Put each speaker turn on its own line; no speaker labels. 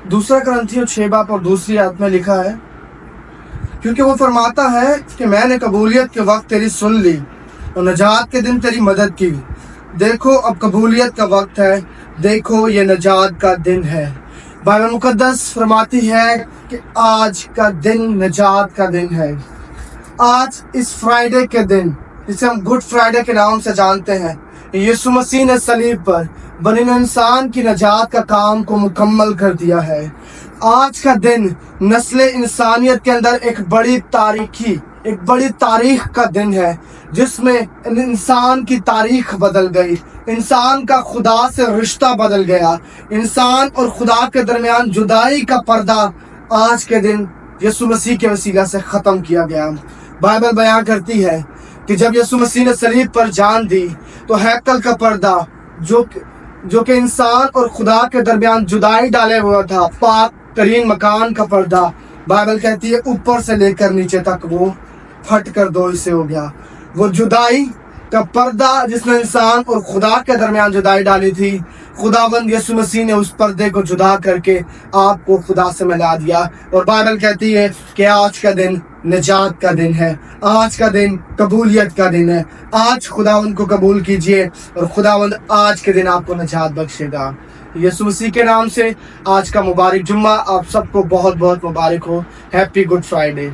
दूसरा करंथियों 6 बाब और दूसरी आयत में लिखा है, क्योंकि वो फरमाता है कि मैंने कबूलियत के वक्त तेरी सुन ली और नजात के दिन तेरी मदद की। देखो अब कबूलियत का वक्त है, देखो ये नजात का दिन है। बाइबल मुकद्दस फरमाती है कि आज का दिन नजात का दिन है। आज इस फ्राइडे के दिन, जिसे हम गुड फ्राइडे के नाम से जानते हैं, यीशु मसीह ने सलीब पर बनी इंसान की नजात का काम को मुकम्मल कर दिया है। आज का दिन नस्ल इंसानियत के अंदर एक बड़ी तारीख का दिन है, जिसमें इंसान की तारीख बदल गई, इंसान का खुदा से रिश्ता बदल गया, इंसान और खुदा के दरमियान जुदाई का पर्दा आज के दिन यीशु मसीह के वसीला से ख़त्म किया गया। बाइबल बयान करती है कि जब यीशु मसीह ने सलीब पर जान दी तो हैकल का पर्दा जो कि इंसान और खुदा के दरमियान जुदाई डाले हुआ था, पाक तरीन मकान का पर्दा, बाइबल कहती है ऊपर से लेकर नीचे तक वो फट कर दो हिस्से हो गया। वो जुदाई का पर्दा जिसने इंसान और खुदा के दरमियान जुदाई डाली थी, खुदावंद यीशु मसीह ने उस पर्दे को जुदा करके आपको खुदा से मिला दिया। और बाइबल कहती है कि आज का दिन निजात का दिन है, आज का दिन कबूलियत का दिन है। आज खुदावंद को कबूल कीजिए और खुदावंद आज के दिन आपको निजात बख्शेगा। यीशु मसीह के नाम से आज का मुबारक जुम्मा आप सबको बहुत बहुत मुबारक हो। Happy good Friday.